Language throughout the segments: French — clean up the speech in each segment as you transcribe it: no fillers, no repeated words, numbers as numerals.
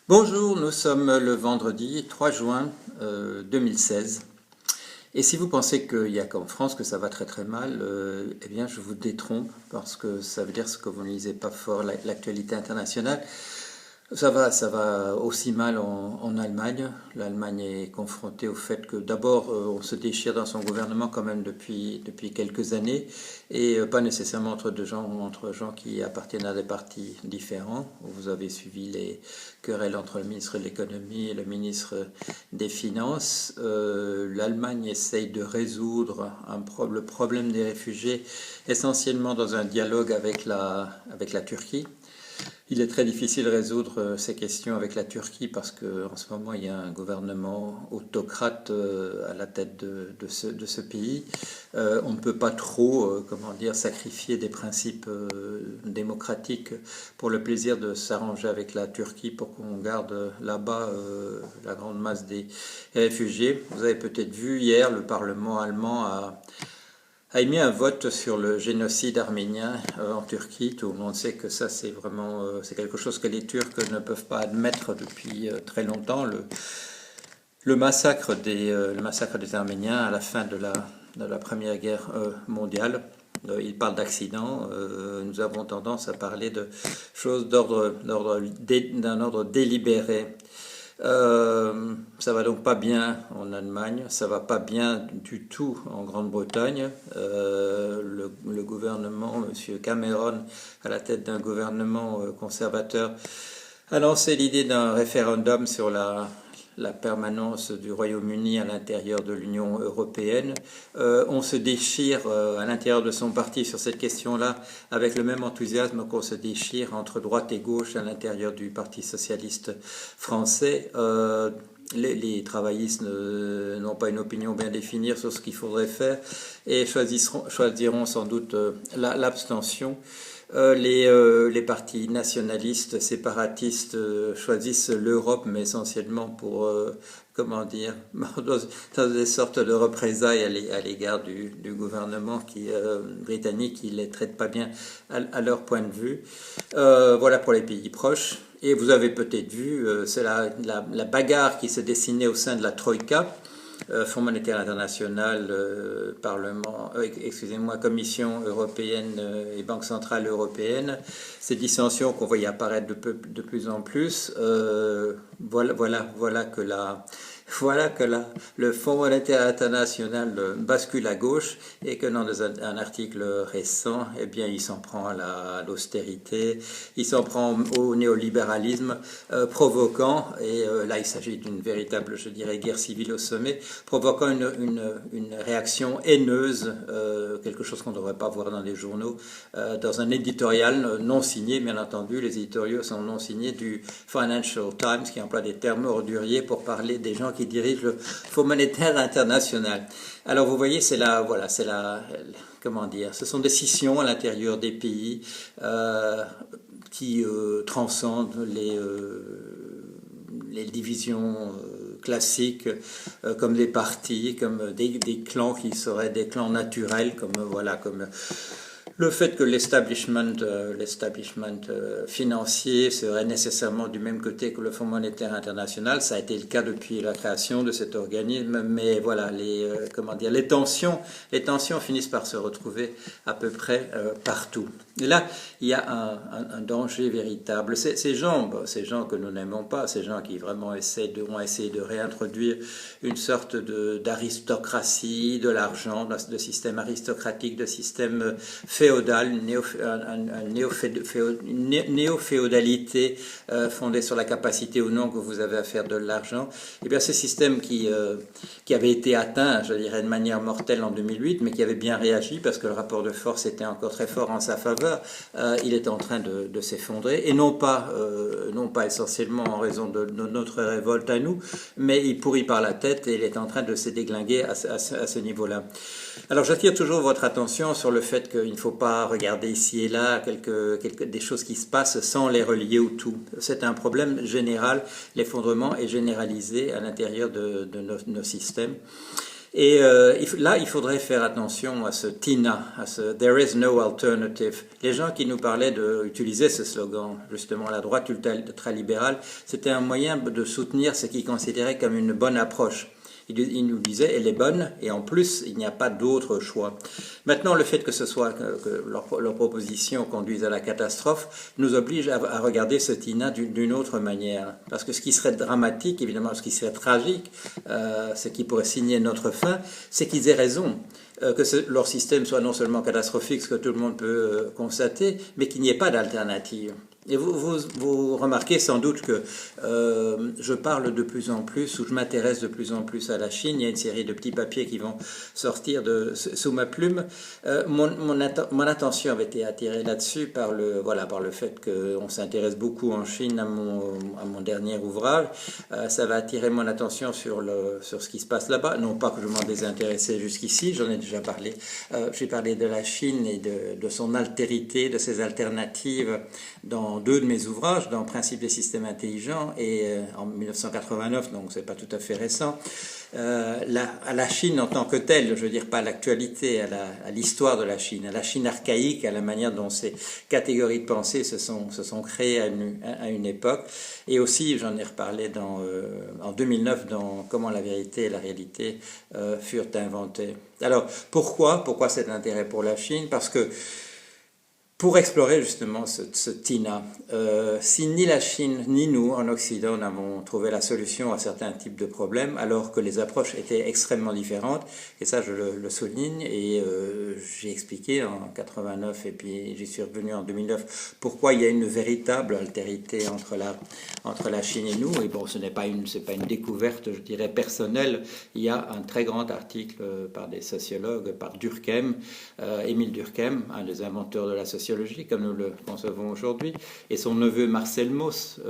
Bonjour, nous sommes le vendredi 3 juin 2016. Et si vous pensez qu'il n'y a qu'en France que ça va très très mal, eh bien je vous détrompe parce que ça veut dire que vous ne lisez pas fort l'actualité internationale. Ça va aussi mal en Allemagne. L'Allemagne est confrontée au fait que d'abord on se déchire dans son gouvernement quand même depuis quelques années et pas nécessairement entre gens qui appartiennent à des partis différents. Vous avez suivi les querelles entre le ministre de l'économie et le ministre des Finances. L'Allemagne essaye de résoudre le problème des réfugiés essentiellement dans un dialogue avec la Turquie. Il est très difficile de résoudre ces questions avec la Turquie parce qu'en ce moment il y a un gouvernement autocrate à la tête de ce pays. On ne peut pas trop, sacrifier des principes démocratiques pour le plaisir de s'arranger avec la Turquie pour qu'on garde là-bas la grande masse des réfugiés. Vous avez peut-être vu hier, le Parlement allemand a émis un vote sur le génocide arménien en Turquie. Tout le monde sait que ça, c'est quelque chose que les Turcs ne peuvent pas admettre depuis très longtemps. Le massacre des Arméniens à la fin de la Première Guerre mondiale. Il parle d'accident. Nous avons tendance à parler de choses d'un ordre délibéré. Ça va donc pas bien en Allemagne, ça va pas bien du tout en Grande-Bretagne. Le gouvernement, M. Cameron, à la tête d'un gouvernement conservateur, a lancé l'idée d'un référendum sur la permanence du Royaume-Uni à l'intérieur de l'Union européenne. On se déchire à l'intérieur de son parti sur cette question-là avec le même enthousiasme qu'on se déchire entre droite et gauche à l'intérieur du Parti socialiste français. Les travaillistes n'ont pas une opinion bien définie sur ce qu'il faudrait faire et choisiront sans doute l'abstention. Les partis nationalistes, séparatistes choisissent l'Europe, mais essentiellement pour, dans des sortes de représailles à l'égard du gouvernement britannique qui les traite pas bien à leur point de vue. Voilà pour les pays proches. Et vous avez peut-être vu, c'est la bagarre qui s'est dessinée au sein de la Troïka. Fonds monétaire international, Commission européenne et Banque centrale européenne, ces dissensions qu'on voyait apparaître de plus en plus, voilà que le Fonds monétaire international bascule à gauche et que dans un article récent, eh bien, il s'en prend à l'austérité, il s'en prend au néolibéralisme, provoquant, et là il s'agit d'une véritable, je dirais, guerre civile au sommet, provoquant une réaction haineuse, quelque chose qu'on ne devrait pas voir dans les journaux, dans un éditorial non signé, bien entendu. Les éditoriaux sont non signés du Financial Times, qui emploie des termes orduriers pour parler des gens qui dirigent le Fonds monétaire international. Alors vous voyez, ce sont des scissions à l'intérieur des pays qui transcendent les divisions classiques, comme des partis, comme des clans qui seraient des clans naturels, comme le fait que l'establishment financier serait nécessairement du même côté que le Fonds monétaire international. Ça a été le cas depuis la création de cet organisme, mais voilà, les tensions finissent par se retrouver à peu près partout. Et là, il y a un danger véritable. Ces gens que nous n'aimons pas, ces gens qui vraiment ont essayé de réintroduire une sorte d'aristocratie, de l'argent, de système aristocratique, de système féodal, une néo-féodalité fondée sur la capacité ou non que vous avez à faire de l'argent. Et bien ce système qui avait été atteint, je dirais, de manière mortelle en 2008, mais qui avait bien réagi parce que le rapport de force était encore très fort en sa faveur, il est en train de s'effondrer, et non pas essentiellement en raison de notre révolte à nous, mais il pourrit par la tête et il est en train de se déglinguer à ce niveau-là. Alors j'attire toujours votre attention sur le fait qu'il ne faut pas regarder ici et là des choses qui se passent sans les relier au tout. C'est un problème général, l'effondrement est généralisé à l'intérieur de nos systèmes. Et là, il faudrait faire attention à ce TINA, à ce There is no alternative. Les gens qui nous parlaient d'utiliser ce slogan, justement, la droite ultralibérale, c'était un moyen de soutenir ce qu'ils considéraient comme une bonne approche. Il nous disait, elle est bonne, et en plus, il n'y a pas d'autre choix. Maintenant, le fait que ce soit que leur proposition conduise à la catastrophe nous oblige à regarder ce TINA d'une autre manière. Parce que ce qui serait dramatique, évidemment, ce qui serait tragique, ce qui pourrait signer notre fin, c'est qu'ils aient raison. Que leur système soit non seulement catastrophique, ce que tout le monde peut constater, mais qu'il n'y ait pas d'alternative. Et vous remarquez sans doute que je parle de plus en plus, ou je m'intéresse de plus en plus à la Chine. Il y a une série de petits papiers qui vont sortir sous ma plume. Mon attention avait été attirée là-dessus par le fait qu'on s'intéresse beaucoup en Chine à mon dernier ouvrage. Ça va attirer mon attention sur ce qui se passe là-bas. Non pas que je m'en désintéressais jusqu'ici, j'en ai déjà parlé. J'ai parlé de la Chine et de son altérité, de ses alternatives dans deux de mes ouvrages, dans Principe des systèmes intelligents et en 1989, donc c'est pas tout à fait récent. À la Chine en tant que telle, je veux dire pas à l'actualité, à l'histoire de la Chine archaïque, à la manière dont ces catégories de pensée se sont créées à une époque. Et aussi, j'en ai reparlé en 2009 dans Comment la vérité et la réalité furent inventées. Alors, pourquoi cet intérêt pour la Chine? Parce que pour explorer justement ce TINA, si ni la Chine ni nous en Occident n'avons trouvé la solution à certains types de problèmes, alors que les approches étaient extrêmement différentes, et ça je le souligne, et j'ai expliqué en 89 et puis j'y suis revenu en 2009 pourquoi il y a une véritable altérité entre la Chine et nous. Et bon, c'est pas une découverte, je dirais, personnelle. Il y a un très grand article par des sociologues, par Durkheim, Émile Durkheim, un des inventeurs de la sociologie comme nous le concevons aujourd'hui, et son neveu Marcel Mauss,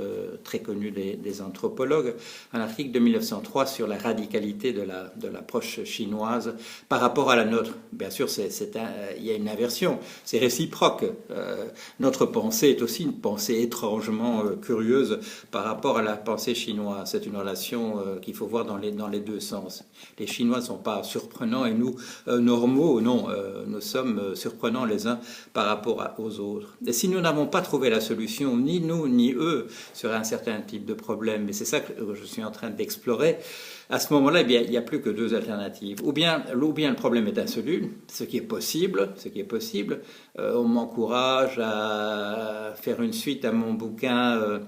très connu des anthropologues, un article de 1903 sur la radicalité de l'approche chinoise par rapport à la nôtre. Bien sûr, il y a une inversion, c'est réciproque. Notre pensée est aussi une pensée étrangement curieuse par rapport à la pensée chinoise. C'est une relation qu'il faut voir dans les deux sens. Les Chinois ne sont pas surprenants et nous, normaux, non, nous sommes surprenants les uns par rapport aux autres. Et si nous n'avons pas trouvé la solution, ni nous ni eux, sur un certain type de problème, et c'est ça que je suis en train d'explorer, à ce moment-là, eh bien, il n'y a plus que deux alternatives. Ou bien le problème est insoluble, ce qui est possible. On m'encourage à faire une suite à mon bouquin.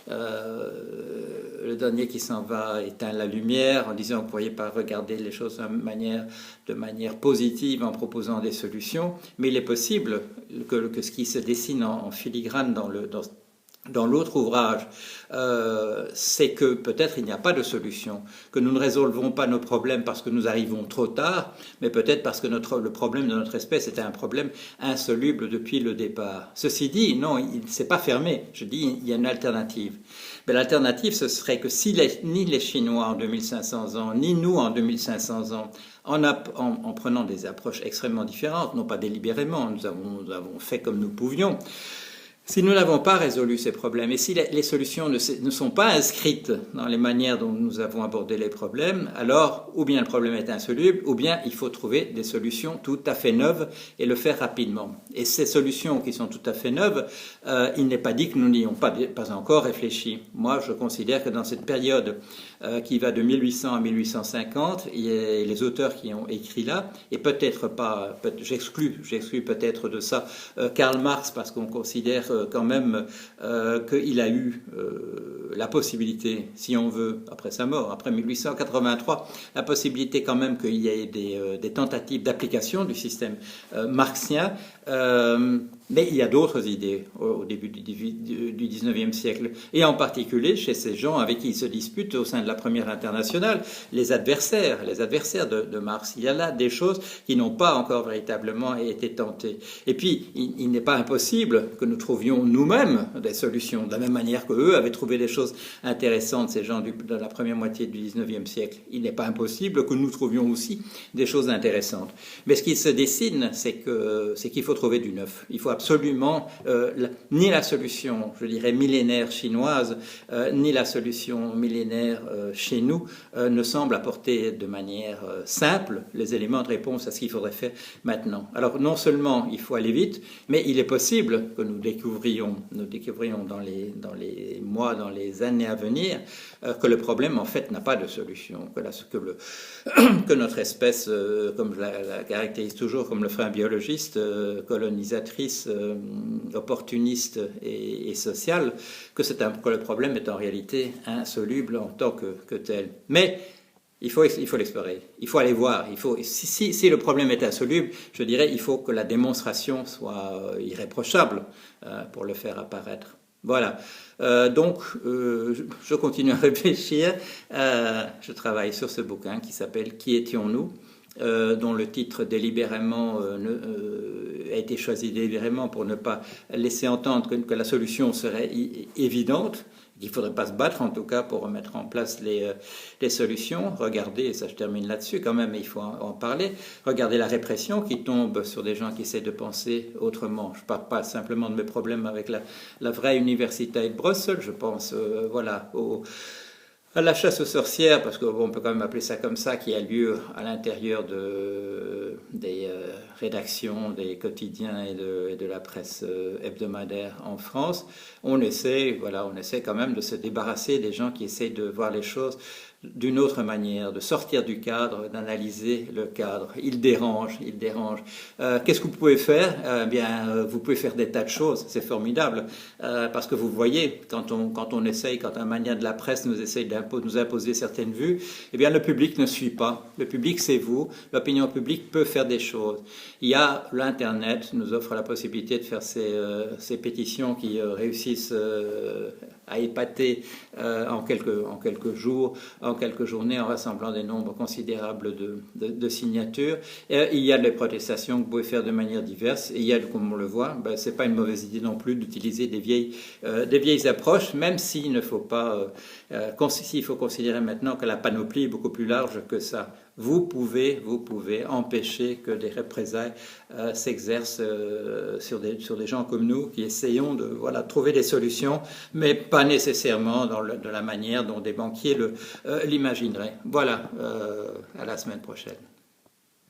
Le dernier qui s'en va éteint la lumière en disant que vous ne pourriez pas regarder les choses de manière positive en proposant des solutions, mais il est possible que ce qui se dessine en filigrane dans l'autre ouvrage, c'est que peut-être il n'y a pas de solution, que nous ne résolvons pas nos problèmes parce que nous arrivons trop tard, mais peut-être parce que le problème de notre espèce était un problème insoluble depuis le départ. Ceci dit, non, c'est pas fermé. Je dis, il y a une alternative. Mais l'alternative, ce serait que si ni les Chinois en 2500 ans, ni nous en 2500 ans, en prenant des approches extrêmement différentes, non pas délibérément, nous avons fait comme nous pouvions, si nous n'avons pas résolu ces problèmes et si les solutions ne sont pas inscrites dans les manières dont nous avons abordé les problèmes, alors ou bien le problème est insoluble, ou bien il faut trouver des solutions tout à fait neuves et le faire rapidement. Et ces solutions qui sont tout à fait neuves, il n'est pas dit que nous n'y ayons pas encore réfléchi. Moi, je considère que dans cette période qui va de 1800 à 1850, il y a les auteurs qui ont écrit là, et peut-être pas, j'exclus peut-être de ça Karl Marx, parce qu'on considère quand même qu'il a eu la possibilité, si on veut, après sa mort, après 1883, la possibilité quand même qu'il y ait des tentatives d'application du système marxien. Mais il y a d'autres idées au début du 19e siècle, et en particulier chez ces gens avec qui il se dispute au sein de la Première Internationale, les adversaires de Marx. Il y a là des choses qui n'ont pas encore véritablement été tentées. Et puis, il n'est pas impossible que nous trouvions nous-mêmes des solutions, de la même manière qu'eux avaient trouvé des choses intéressantes, ces gens de la première moitié du 19e siècle. Il n'est pas impossible que nous trouvions aussi des choses intéressantes. Mais ce qui se dessine, c'est qu'il faut trouver du neuf. Il faut absolument ni la solution, je dirais, millénaire chinoise, ni la solution millénaire chez nous ne semble apporter de manière simple les éléments de réponse à ce qu'il faudrait faire maintenant. Alors non seulement il faut aller vite, mais il est possible que nous découvrions dans les mois, dans les années à venir, que le problème en fait n'a pas de solution, que notre espèce, comme je la caractérise toujours comme le ferait un biologiste, colonisatrice, opportuniste et sociale, que le problème est en réalité insoluble en tant que tel. Mais il faut l'explorer, il faut aller voir. Si le problème est insoluble, je dirais il faut que la démonstration soit irréprochable pour le faire apparaître. Voilà. Donc, je continue à réfléchir. Je travaille sur ce bouquin qui s'appelle « Qui étions-nous ?» dont le titre délibérément a été choisi délibérément pour ne pas laisser entendre que la solution serait évidente. Il ne faudrait pas se battre, en tout cas, pour remettre en place les solutions. Regardez, et ça je termine là-dessus quand même, mais il faut en parler, regardez la répression qui tombe sur des gens qui essaient de penser autrement. Je ne parle pas simplement de mes problèmes avec la vraie université de Bruxelles, je pense à la chasse aux sorcières, parce qu'on peut quand même appeler ça comme ça, qui a lieu à l'intérieur des rédactions, des quotidiens et de la presse hebdomadaire en France. On essaie quand même de se débarrasser des gens qui essayent de voir les choses d'une autre manière, de sortir du cadre, d'analyser le cadre. Il dérange. Qu'est-ce que vous pouvez faire ? Vous pouvez faire des tas de choses, c'est formidable, parce que vous voyez, quand un mania de la presse nous essaye de nous imposer certaines vues, le public ne suit pas. Le public, c'est vous. L'opinion publique peut faire des choses. Il y a l'Internet, nous offre la possibilité de faire ces pétitions qui réussissent à épater en quelques jours, en quelques journées, en rassemblant des nombres considérables de signatures. Il y a des protestations que vous pouvez faire de manière diverse. Et il y a, comme on le voit, c'est pas une mauvaise idée non plus d'utiliser des vieilles approches, même s'il faut considérer maintenant que la panoplie est beaucoup plus large que ça. Vous pouvez empêcher que des représailles s'exercent sur des gens comme nous qui essayons de trouver des solutions, mais pas nécessairement de la manière dont des banquiers l'imagineraient. Voilà, à la semaine prochaine.